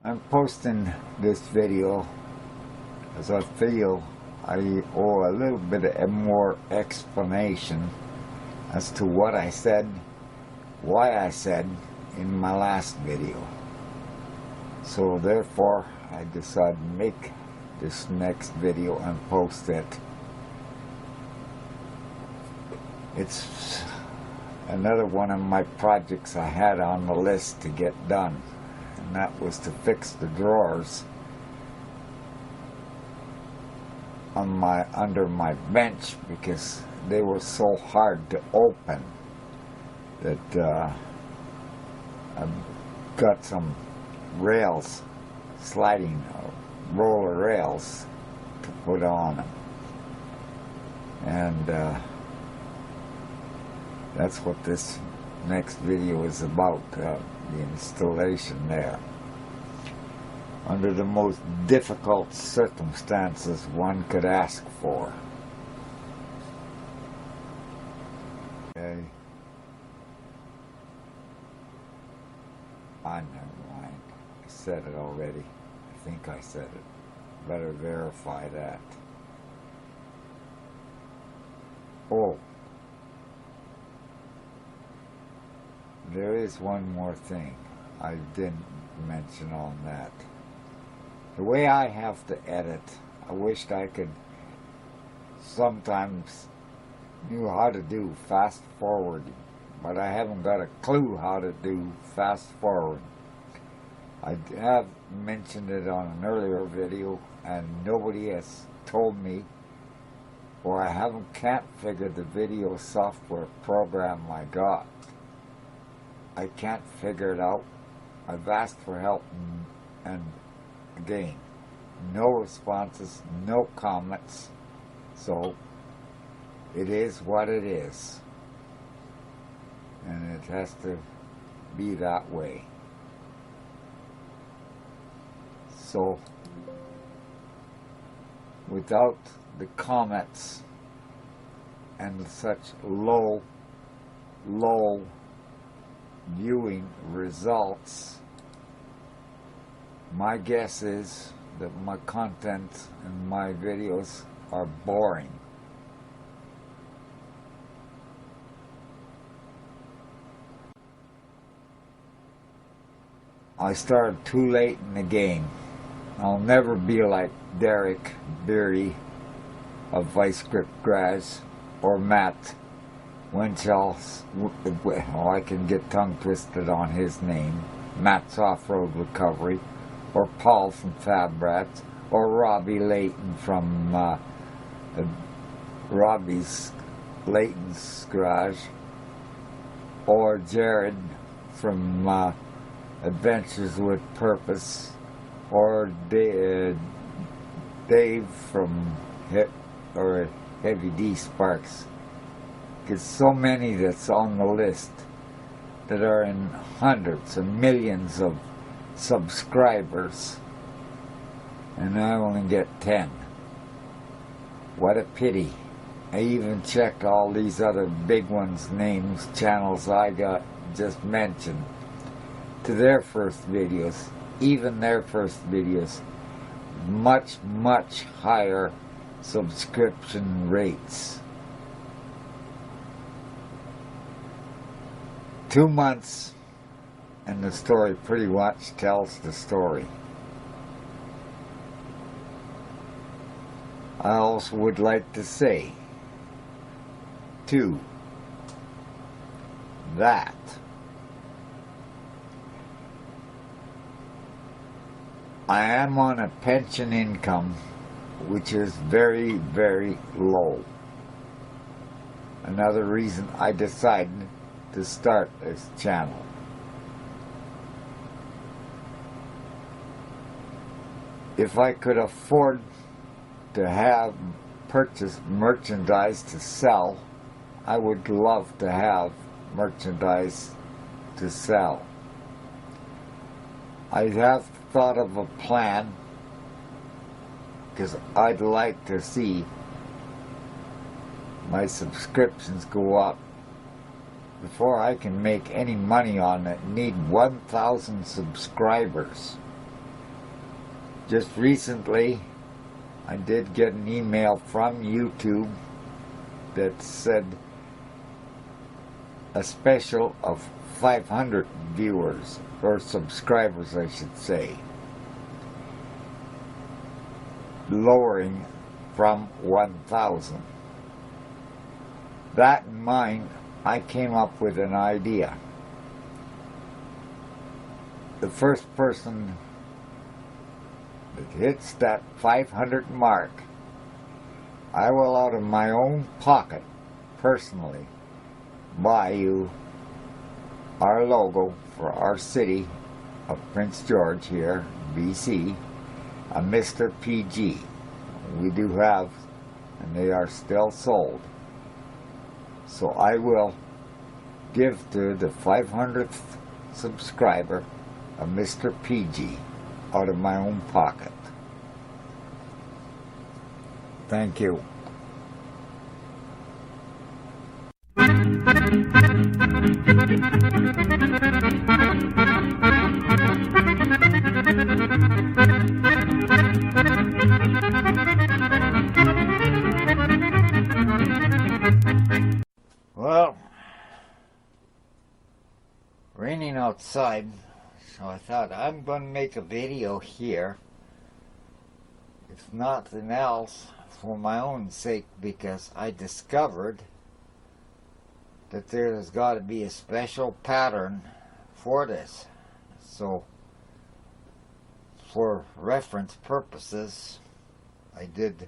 I'm posting this video as I feel I owe a little bit of more explanation as to what I said, why I said in my last video. So therefore I decided to make this next video and post it. It's another one of my projects I had on the list to get done, and that was to fix the drawers on under my bench because they were so hard to open that I've got some rails, sliding roller rails to put on them, and that's what this next video is about, the installation there. Under the most difficult circumstances one could ask for. Okay. Never mind. I said it already. I think I said it. Better verify that. Oh. There is one more thing I didn't mention on that. The way I have to edit, I wished I could sometimes knew how to do fast forwarding, but I haven't got a clue how to do fast forward. I have mentioned it on an earlier video and nobody has told me, or I can't figure the video software program I got. I can't figure it out. I've asked for help and again, no responses, no comments, so it is what it is, and it has to be that way. So without the comments and such low viewing results, my guess is that my content and my videos are boring. I started too late in the game. I'll never be like Derek Beardy of Vice Grip Garage or Matt Winchell. Oh, I can get tongue twisted on his name. Matt's Off-Road Recovery, or Paul from Fab Rats, or Robbie Layton from Robbie's Layton's Garage, or Jared from Adventures with Purpose, or Dave from Heavy D Sparks. There's so many that's on the list that are in hundreds and millions of subscribers, and I only get 10. What a pity. I even checked all these other big ones' names, channels I got just mentioned, to their first videos, even their first videos, much higher subscription rates. 2 months and the story pretty much tells the story. I also would like to say, too, that I am on a pension income which is very low. Another reason I decided to start this channel. If I could afford to purchase merchandise to sell, I would love to have merchandise to sell. I have thought of a plan because I'd like to see my subscriptions go up. Before I can make any money on it, need 1,000 subscribers. Just recently, I did get an email from YouTube that said a special of 500 viewers, or subscribers I should say, lowering from 1,000. That in mind, I came up with an idea. The first person that hits that 500 mark, I will, out of my own pocket, personally, buy you our logo for our city of Prince George here, BC, a Mr. PG. We do have, and they are still sold. So I will give to the 500th subscriber a Mr. PG out of my own pocket. Thank you. Well, raining outside, so I thought I'm going to make a video here, if nothing else, for my own sake, because I discovered that there's got to be a special pattern for this. So, for reference purposes, I did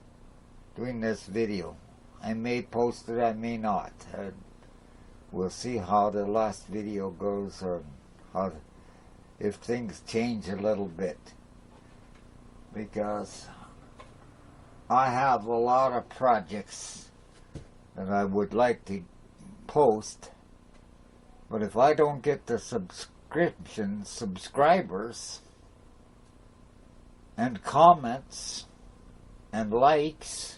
doing this video. I may post it, I may not. We'll see how the last video goes, or how, if things change a little bit. Because I have a lot of projects that I would like to post, but if I don't get the subscribers and comments and likes,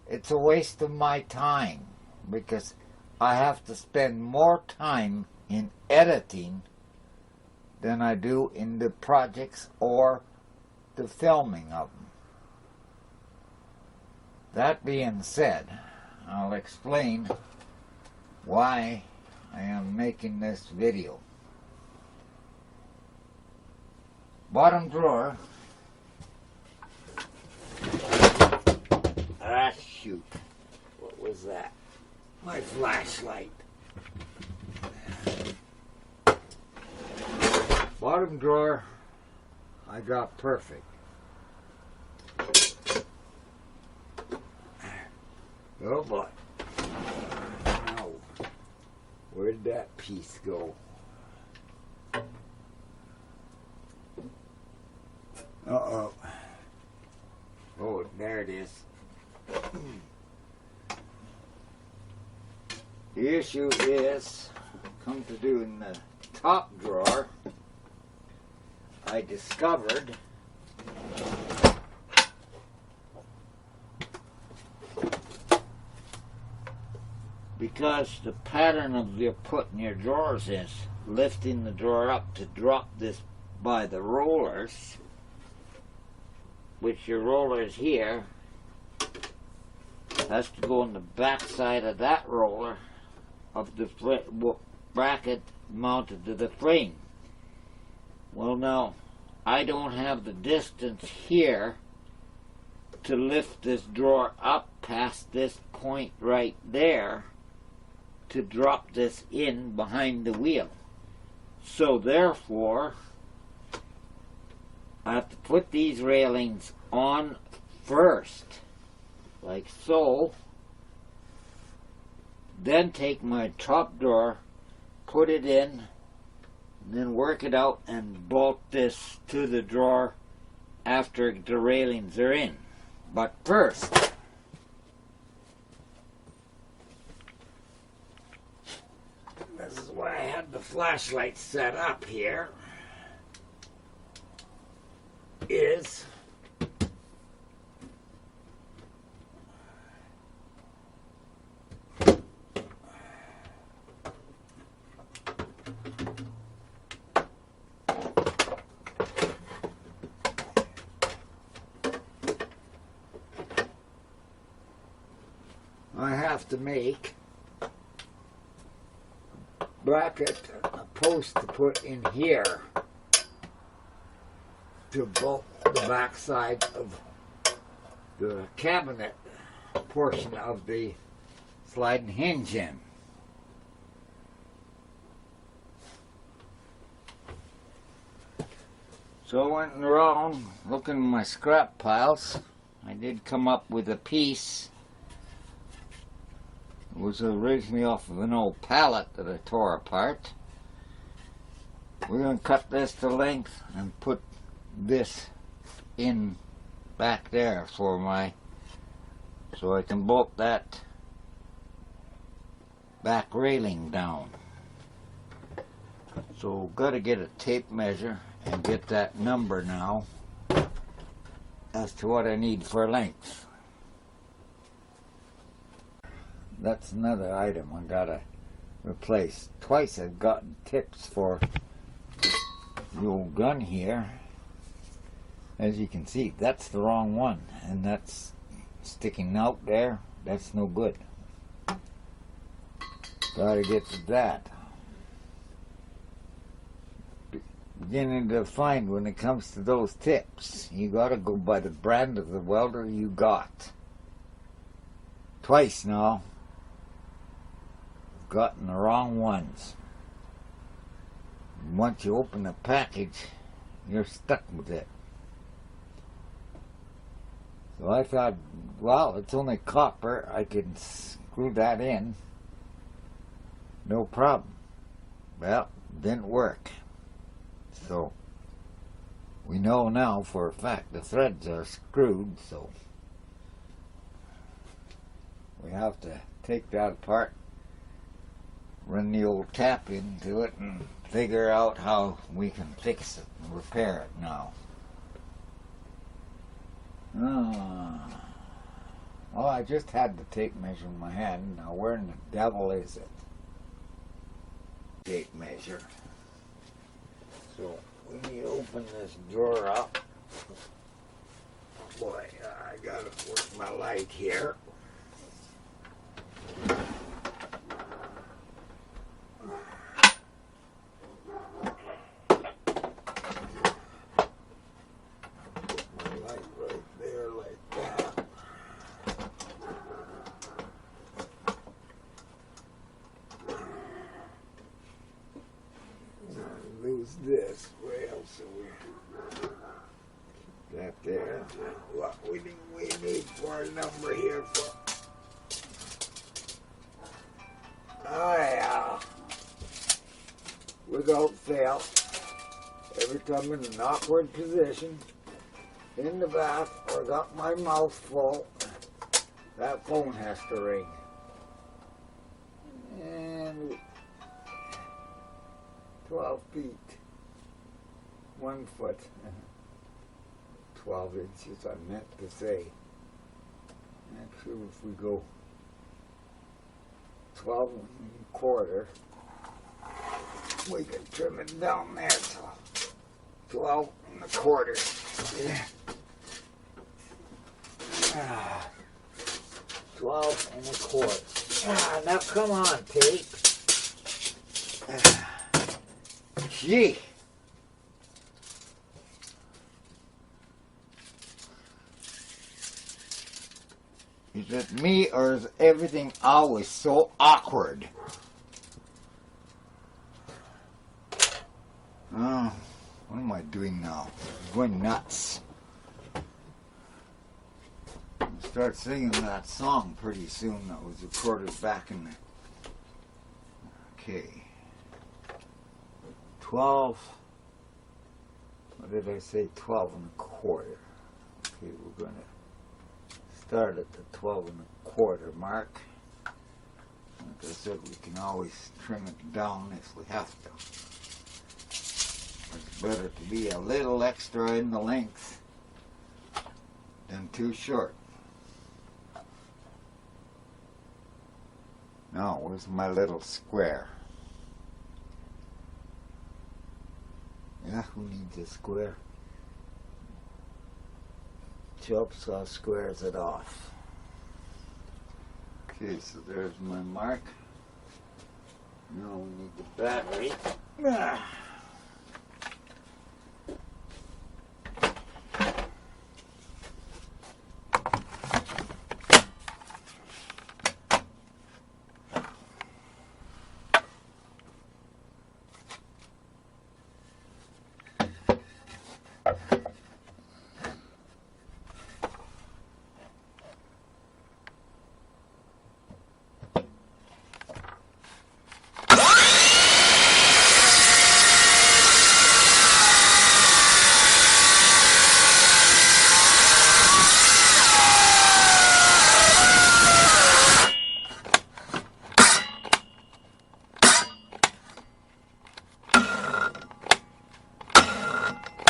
it's a waste of my time, because I have to spend more time in editing than I do in the projects or the filming of them. That being said, I'll explain why I am making this video. Bottom drawer. Ah, shoot. What was that? My flashlight. Bottom drawer, I got perfect. Oh boy. Now, where'd that piece go? Uh-oh. Oh, there it is. The issue is, come to do in the top drawer, I discovered because the pattern of your putting your drawers is lifting the drawer up to drop this by the rollers, which your rollers here has to go on the back side of that roller of the bracket mounted to the frame. Well, now, I don't have the distance here to lift this drawer up past this point right there to drop this in behind the wheel. So therefore, I have to put these railings on first, like so, then take my top drawer, put it in, and then work it out and bolt this to the drawer after the railings are in. But first, this is why I had the flashlight set up here, is have to make bracket, a post to put in here to bolt the back side of the cabinet portion of the sliding hinge in. So I went around looking in my scrap piles. I did come up with a piece. It was originally off of an old pallet that I tore apart. We're going to cut this to length and put this in back there for so I can bolt that back railing down. So got to get a tape measure and get that number now as to what I need for length. That's another item I gotta replace. Twice I've gotten tips for the old gun here. As you can see, that's the wrong one, and that's sticking out there. That's no good. Gotta get to that. Beginning to find when it comes to those tips, you gotta go by the brand of the welder you got. Twice now, I've gotten the wrong ones. Once you open the package, you're stuck with it. So I thought, well, it's only copper, I can screw that in, no problem. Well, didn't work. So we know now for a fact the threads are screwed, so we have to take that apart, run the old tap into it, and figure out how we can fix it and repair it now. Oh, I just had the tape measure in my hand. Now where in the devil is it? Tape measure. So we need to open this drawer up. Boy, I gotta work my light here. Put my light right there like that. Lose this. Where else are we? Keep that there. What we need for a number here for. Oh yeah. Without fail. Every time in an awkward position, in the bath, or got my mouth full, that phone has to ring. And 12 feet, 1 foot, 12 inches, I meant to say. Actually, if we go 12 1/4, we can trim it down there to 12 1/4. Yeah. 12 1/4. Now come on, tape. Gee. Is it me, or is everything always so awkward? What am I doing now? I'm going nuts. I'll start singing that song pretty soon that was recorded back in the... Okay. 12... What did I say? 12 1/4. Okay, we're going to start at the 12 1/4 mark. Like I said, we can always trim it down if we have to. It's better to be a little extra in the length than too short. Now, where's my little square? Yeah, who needs a square? Chop saw squares it off. Okay, so there's my mark. Now we need the battery. Ah.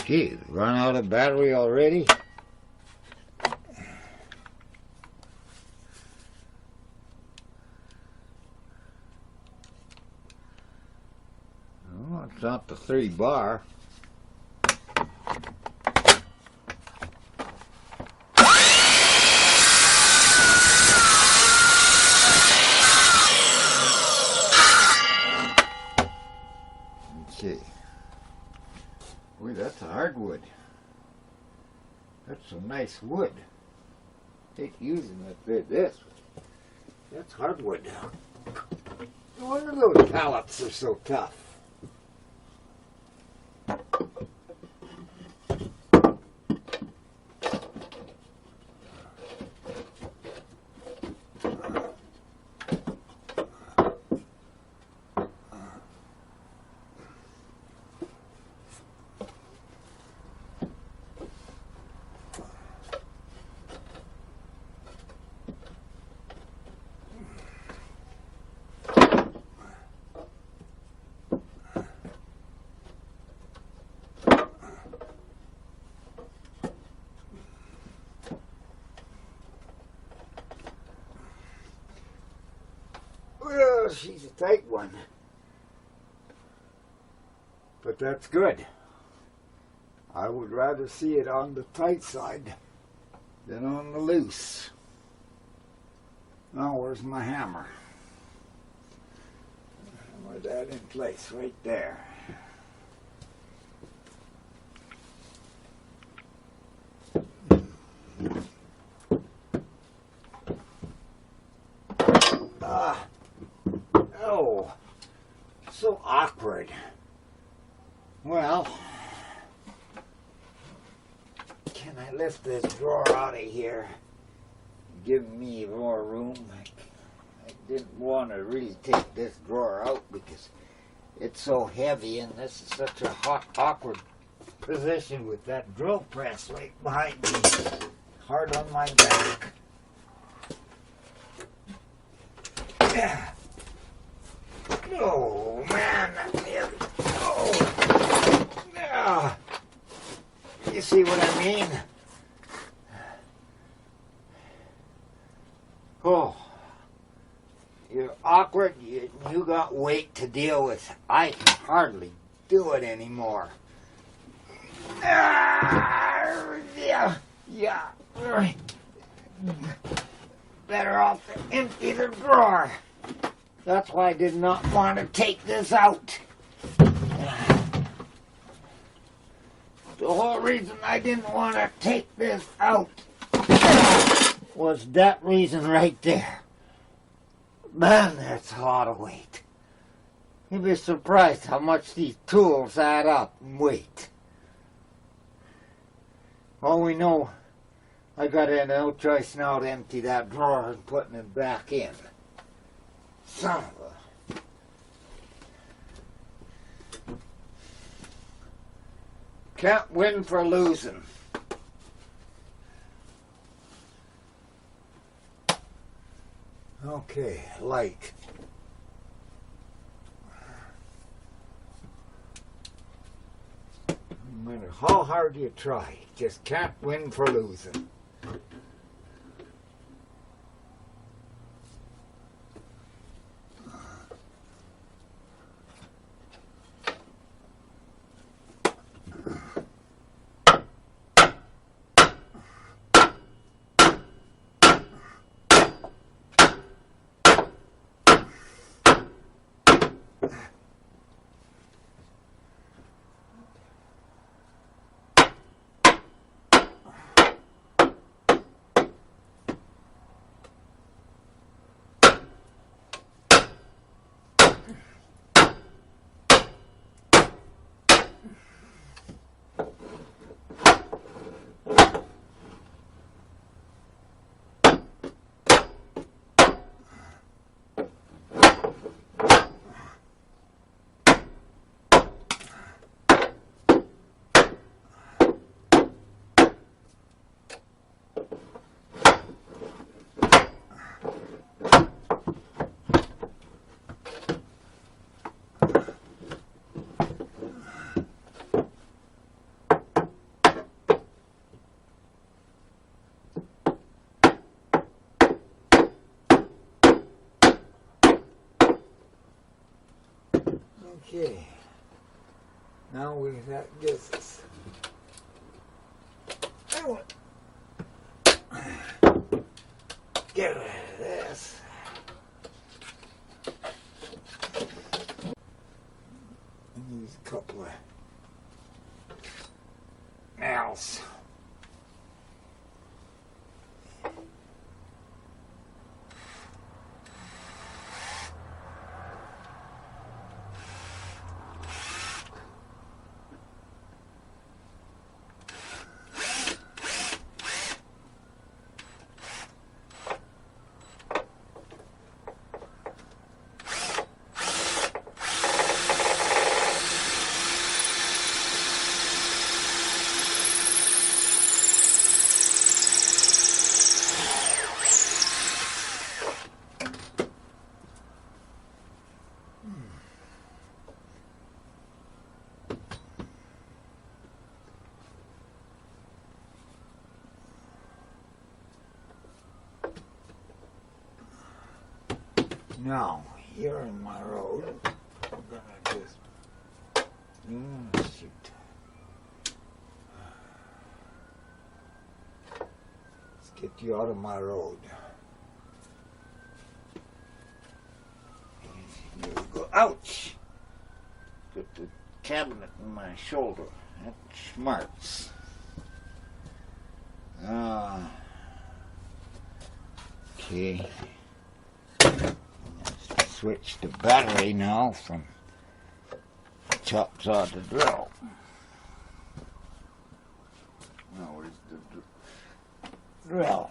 Gee, run out of battery already? Oh, it's not the 3 bar. Okay. Boy, that's a hardwood. That's some nice wood. Take using it this. That's hardwood. No wonder those pallets are so tough. Well, she's a tight one. But that's good. I would rather see it on the tight side than on the loose. Now, where's my hammer? Hammer that in place right there. Oh, so awkward. Well, can I lift this drawer out of here? Give me more room. I didn't want to really take this drawer out because it's so heavy and this is such a awkward position with that drill press right behind me. Hard on my back. Yeah. Oh, man. Oh. Yeah. You see what I mean? Oh. You're awkward. You got weight to deal with. I can hardly do it anymore. Yeah. Better off to empty the drawer. That's why I did not want to take this out. The whole reason I didn't want to take this out was that reason right there. Man, that's a lot of weight. You'd be surprised how much these tools add up in weight. All we know, I got no choice now to empty that drawer and putting it back in. Son of a... Can't win for losing. Okay, light. No matter how hard you try, just can't win for losing. Now that gives us. I want get rid of this. And use a couple of nails. Now, here in my road, I'm gonna just, shoot. Let's get you out of my road. Here we go. Ouch! Got the cabinet in my shoulder. That smarts. Okay. Switch the battery now from chop saw to drill. Now where's the drill?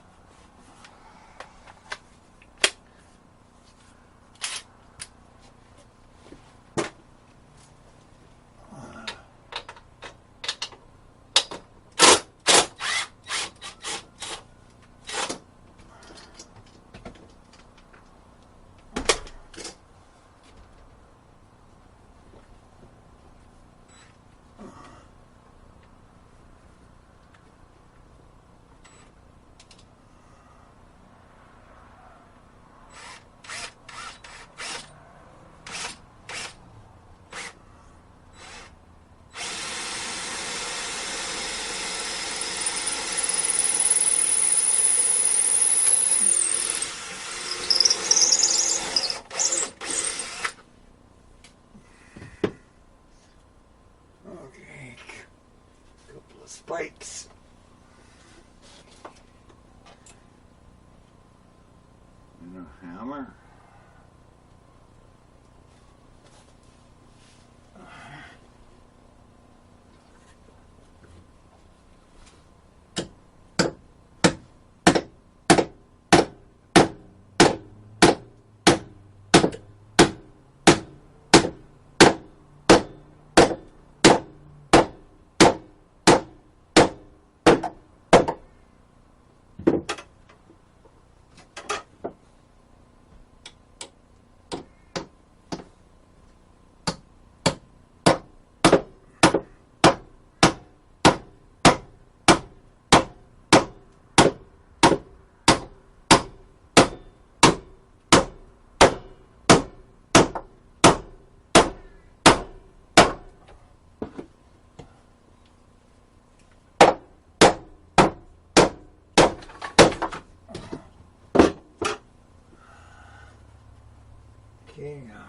Spikes. And a hammer. Okay, now.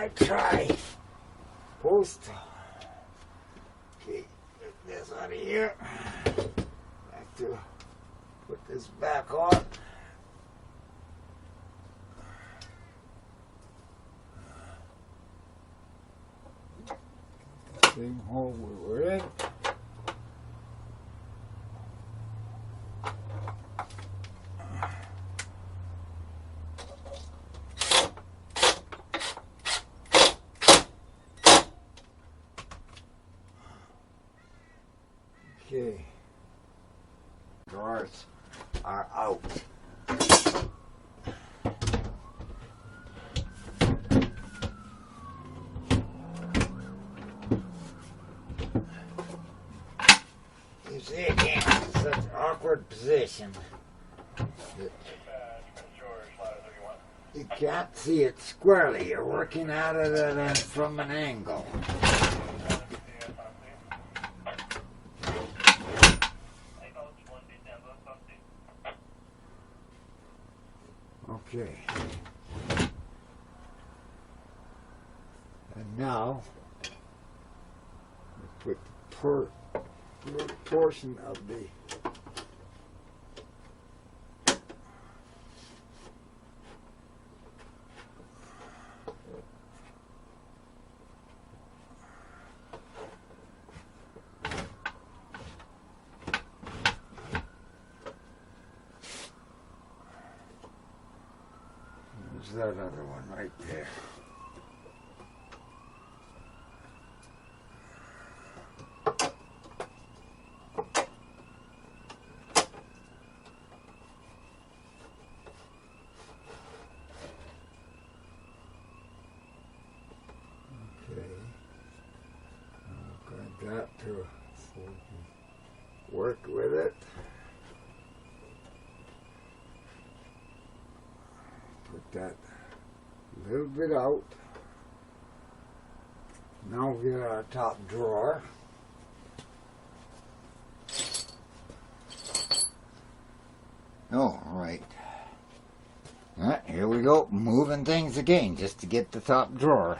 might try post. Okay, get this out of here. Have to put this back on. Same hole we were in. Okay, drawers are out. You see again, such an awkward position that you can't see it squarely. You're working at it from an angle. Okay. And now, we put the little portion of the that other one right there. Okay. I've got that to work with it. Put that a little bit out. Now we get our top drawer. Oh, right. Here we go, moving things again just to get the top drawer.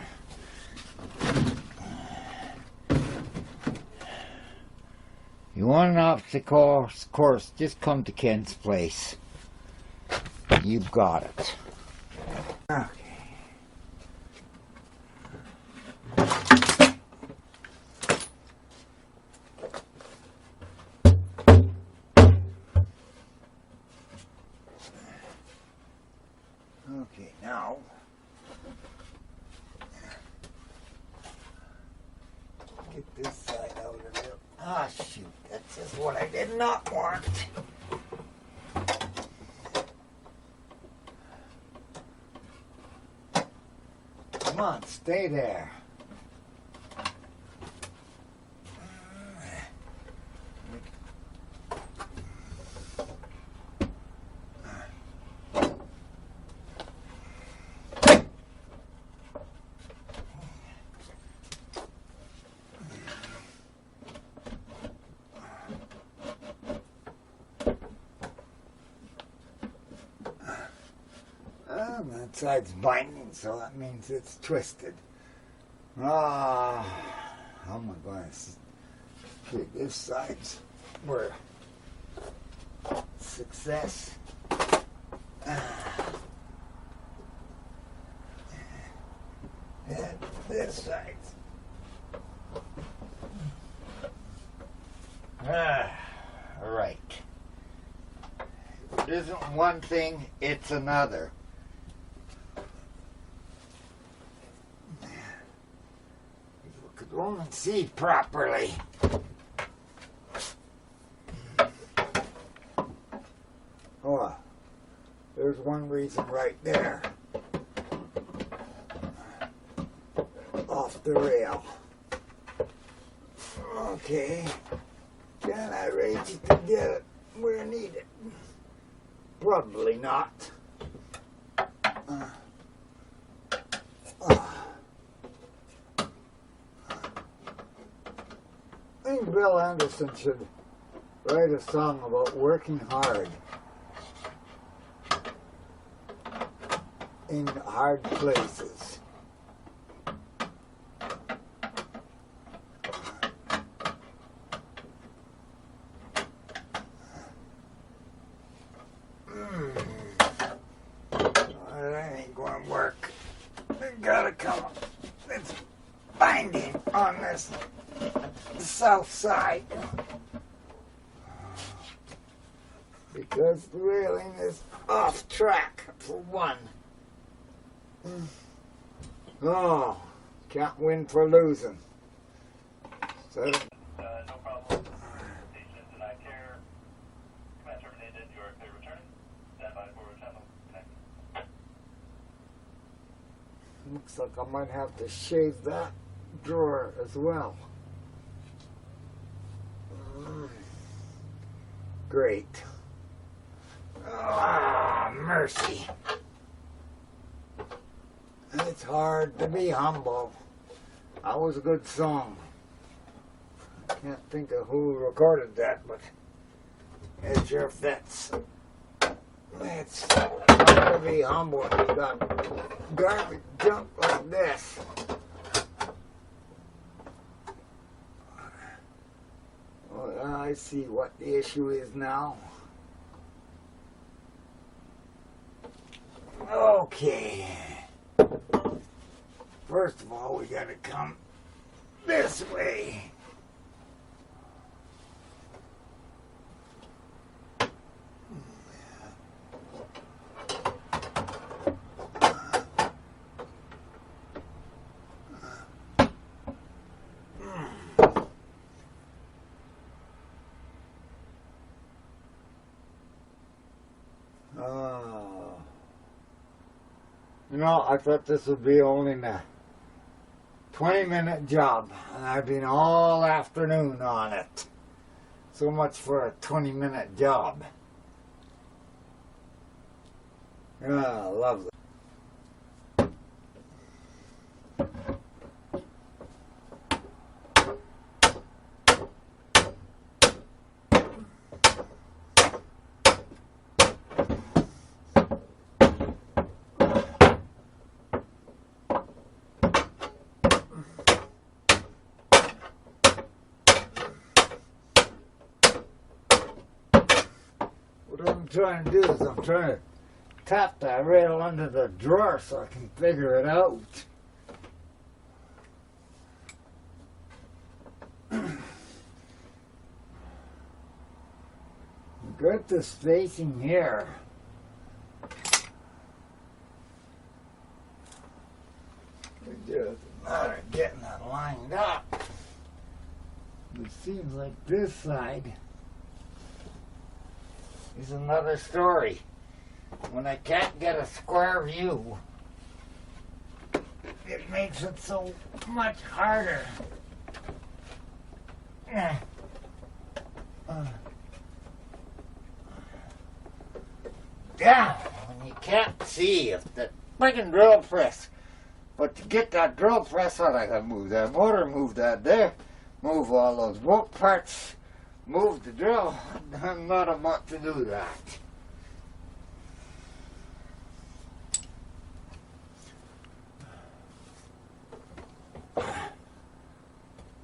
You want an obstacle course, just come to Ken's place. You've got it. Okay. Okay, now get this side out of there. Ah, shoot, that's just what I did not want. Come on, stay there. That side's binding, so that means it's twisted. How am I going to... Okay, this side's where success. And this side's... Right. It isn't one thing, it's another. Won't see properly. Oh, there's one reason right there. Off the rail. Okay. Can I raise it to get it where I need it? Probably not. I think Bill Anderson should write a song about working hard in hard places. on this south side because the railing is off track for one. Oh, can't win for losing. So, no problem. Station denied care. Command terminated. You are clear returning. Stand by for channel connect. looks like I might have to shave that drawer as well. Great. Ah, mercy. It's hard to be humble. That was a good song. I can't think of who recorded that, but it sure fits. It's hard to be humble when you got garbage junk like this. Well, I see what the issue is now. Okay. First of all, we gotta come this way. You know, I thought this would be only a 20-minute job, and I've been all afternoon on it. So much for a 20-minute job. Ah, lovely. What I'm trying to do is I'm trying to tap that rail under the drawer so I can figure it out. Got the spacing here. It's just a matter of getting that lined up. It seems like this side is another story. When I can't get a square view, it makes it so much harder. Yeah, when you can't see if the friggin' drill press. But to get that drill press out, I gotta move that motor, move that there, move all those bolt parts, move the drill. I'm not about to do that.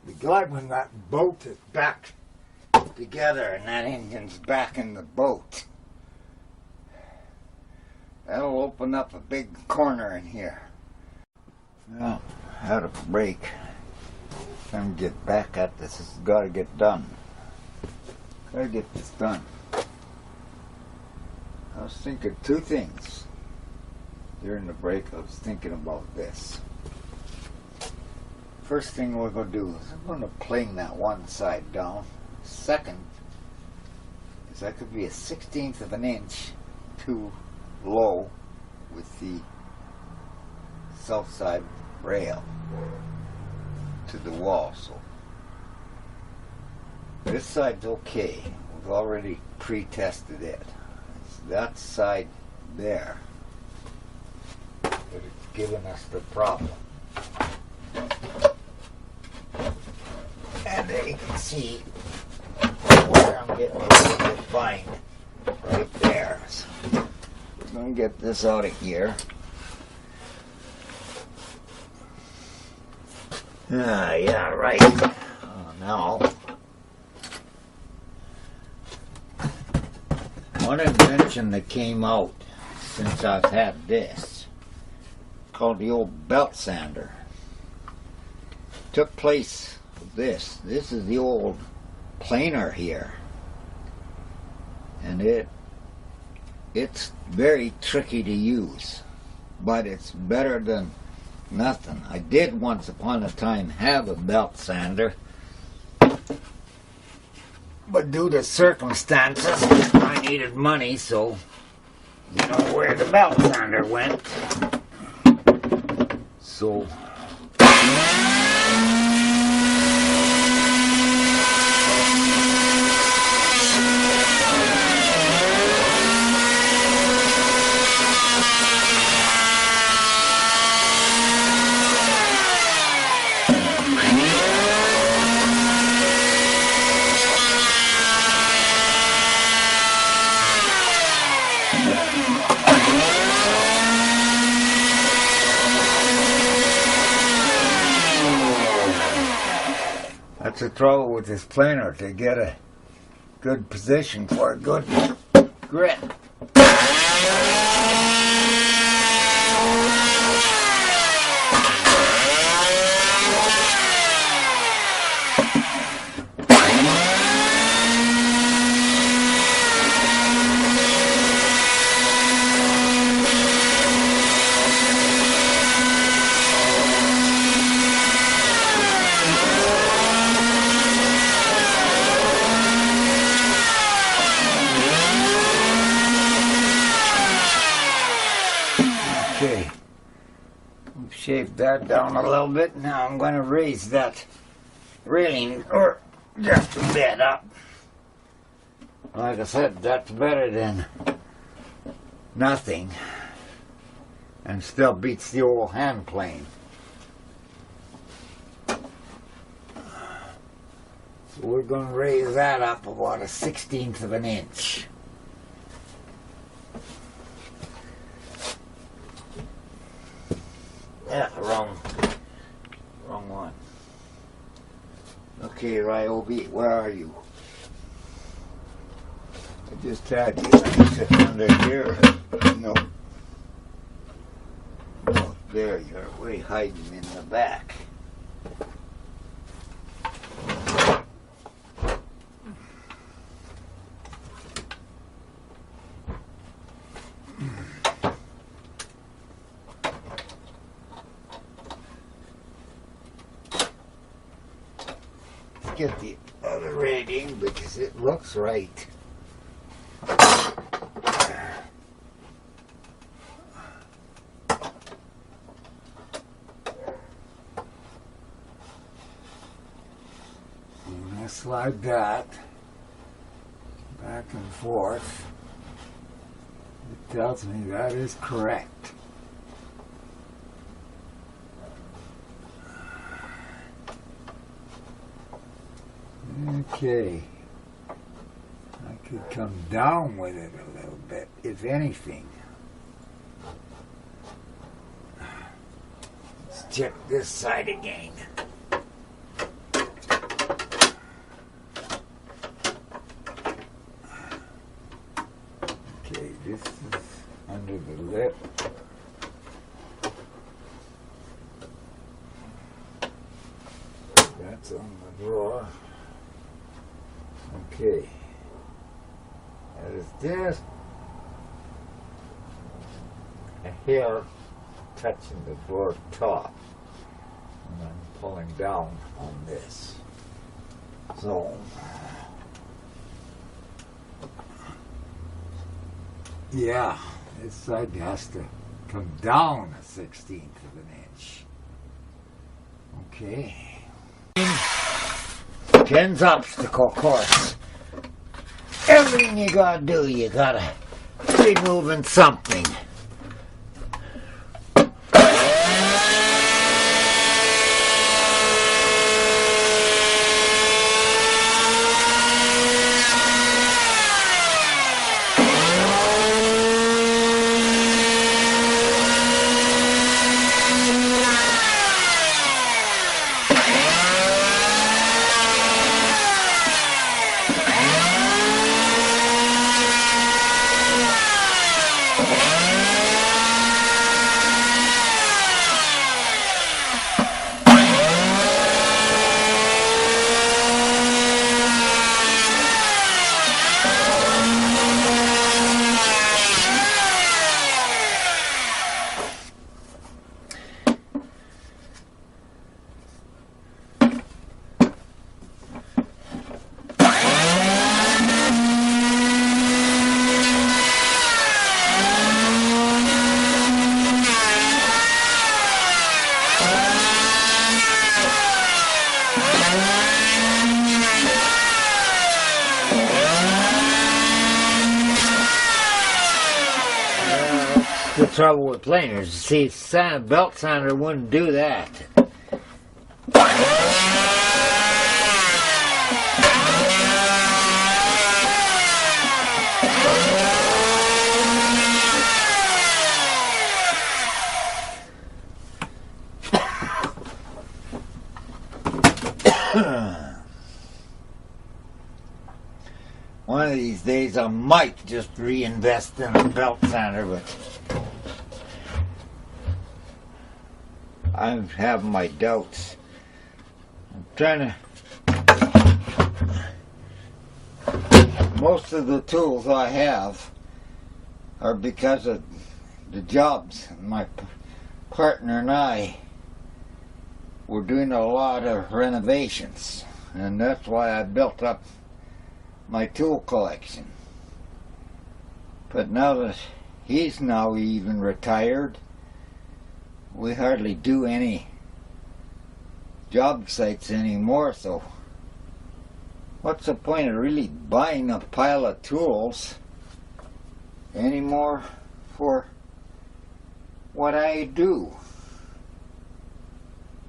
Be glad when that boat is back together and that engine's back in the boat. That'll open up a big corner in here. Well, had a break. Time to get back at this. This has got to get done. Gotta get this done. I was thinking two things. During the break, I was thinking about this. First thing we're going to do is I'm going to plane that one side down. Second is I could be a 1/16 of an inch too low with the south side rail to the wall. So this side's okay. We've already pre-tested it. It's that side there that it's giving us the problem. And there you can see where I'm getting a little bit fine right there. So we're going to get this out of here. Yeah, right. Now, one invention that came out since I've had this, called the old belt sander. took place of this. This is the old planer here. And it's very tricky to use, but it's better than nothing. I did once upon a time have a belt sander, but due to circumstances, I needed money, so you know where the belt sander went. So that's the trouble with this planer, to get a good position for a good grip. Okay, we've shaved that down a little bit. Now I'm going to raise that railing or just a bit up. Like I said, that's better than nothing, and still beats the old hand plane. So we're going to raise that up about 1/16 of an inch. Yeah, wrong one. Okay, Ryobi, where are you? I just had you sit under here. No. Oh, there, you're way hiding in the back. Get the other rating because it looks right. And I slide that back and forth. It tells me that is correct. Okay, I could come down with it a little bit, if anything. Let's check this side again. Okay, this is under the lip. That's on the drawer. Okay, that is just a hair touching the drawer top, and I'm pulling down on this. So, yeah, this side has to come down 1/16 of an inch. Okay. Ken's obstacle course. Everything you gotta do, you gotta be moving something. the trouble with planers. See, belt sander wouldn't do that. One of these days I might just reinvest in a belt sander, but I have my doubts. I'm trying to... Most of the tools I have are because of the jobs. My partner and I were doing a lot of renovations, and that's why I built up my tool collection. But now that he's now even retired, we hardly do any job sites anymore, so what's the point of really buying a pile of tools anymore for what I do?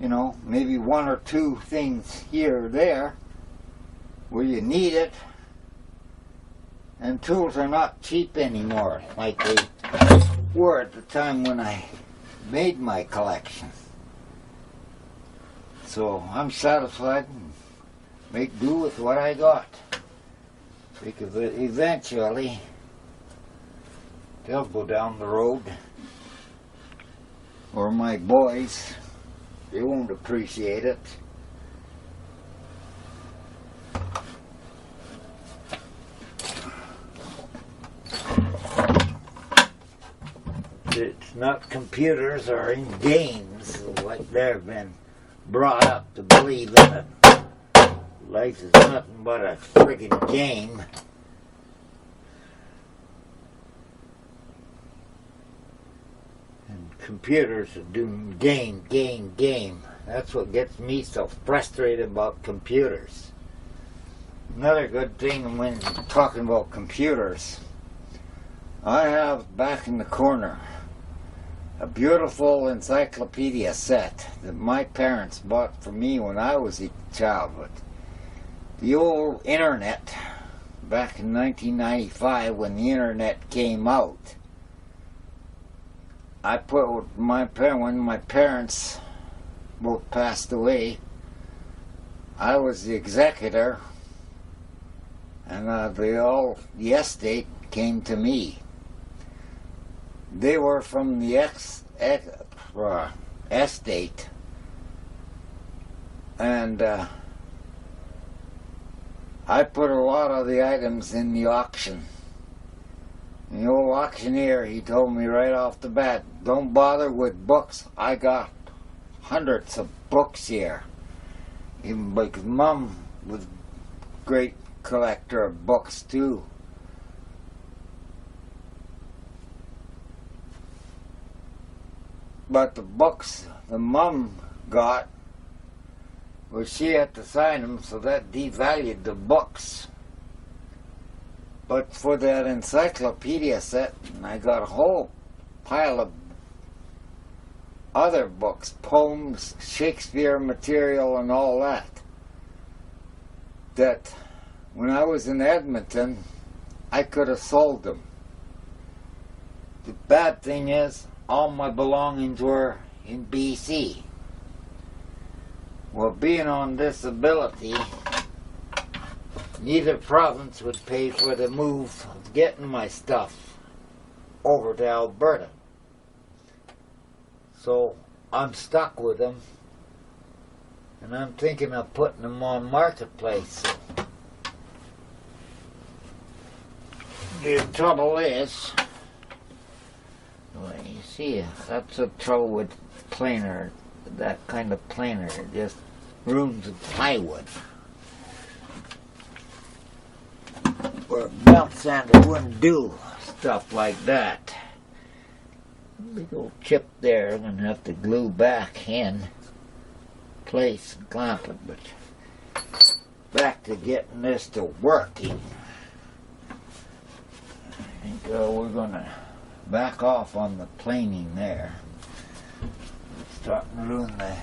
You know, maybe one or two things here or there where you need it. And tools are not cheap anymore like they were at the time when I made my collection. So I'm satisfied and make do with what I got. Because eventually they'll go down the road. Or my boys, they won't appreciate it. It's not computers or in games like they've been brought up to believe in it. Life is nothing but a friggin' game. And computers are doing game. That's what gets me so frustrated about computers. Another good thing when talking about computers, I have back in the corner a beautiful encyclopedia set that my parents bought for me when I was a child. But the old internet, back in 1995 when the internet came out, I put when my parents both passed away, I was the executor, and the estate came to me. They were from the estate, and I put a lot of the items in the auction. And the old auctioneer, he told me right off the bat, don't bother with books. I got hundreds of books here. Even because Mom was a great collector of books too. But the books the Mom got, well, she had to sign them, so that devalued the books. But for that encyclopedia set, I got a whole pile of other books, poems, Shakespeare material, and all that. That when I was in Edmonton, I could have sold them. The bad thing is, all my belongings were in BC. Well, being on disability, neither province would pay for the move of getting my stuff over to Alberta. So I'm stuck with them, and I'm thinking of putting them on Marketplace. The trouble is, well, you see, that's the trouble with planer, that kind of planer. It just ruins the plywood. Where a belt sander wouldn't do stuff like that. Big old chip there, I'm going to have to glue back in place and clamp it, but back to getting this to working. I think we're going to back off on the planing there. It's starting to ruin the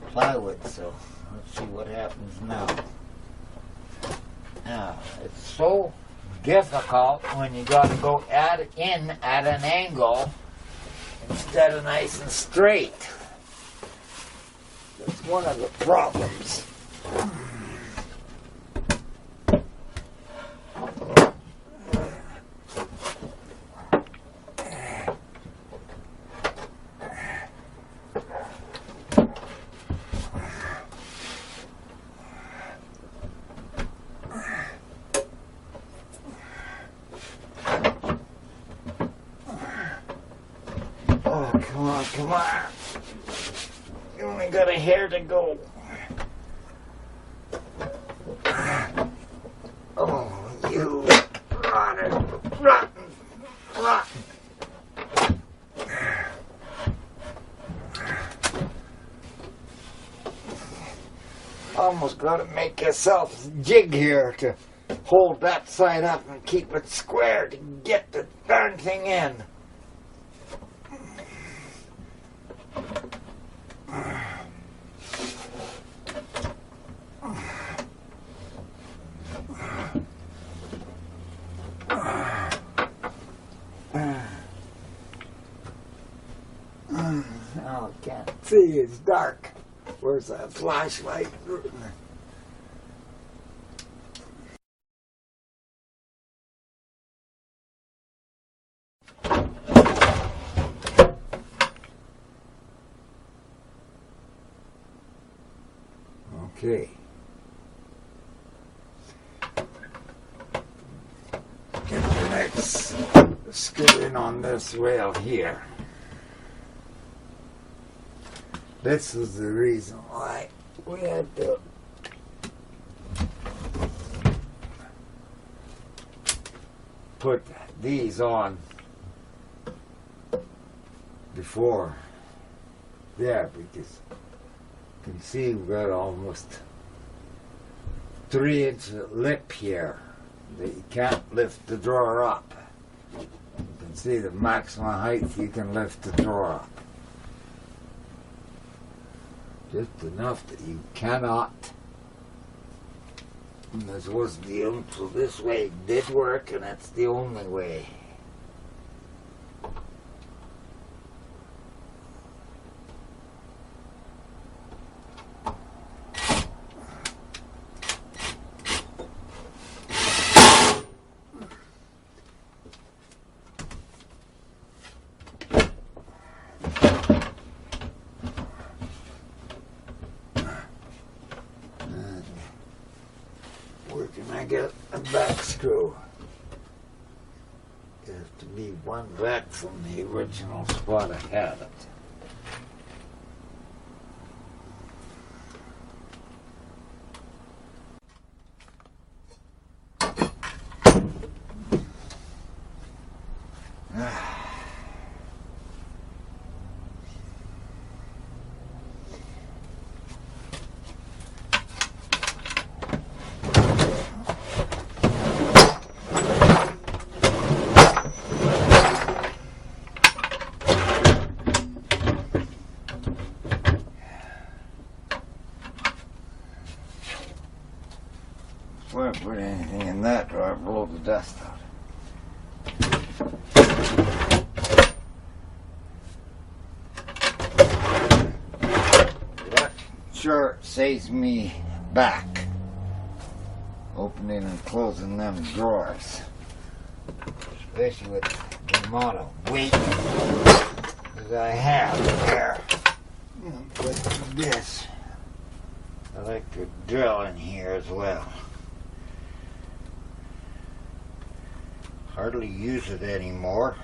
plywood, so let's see what happens now. Now, it's so difficult when you got to go in at an angle instead of nice and straight. That's one of the problems. Oh, come on, come on. You only got a hair to go. Oh, you rotten. Almost got to make yourself a jig here to hold that side up and keep it square to get the darn thing in. Oh, I can't see, it's dark. Where's that flashlight? Okay. Get the next screw in on this rail here. This is the reason why we had to put these on before there, because you can see we've got almost 3-inch lip here that you can't lift the drawer up. You can see the maximum height you can lift the drawer up. Just enough that you cannot. And this was the so this way did work, and that's the only way. Where can I get a back screw? There has to be one back from the original spot I had it. Before I put anything in that drawer, blow the dust out. That sure saves me back opening and closing them drawers, especially with the amount of weight that I have there. But this, I like to drill in here as well. Hardly use it anymore.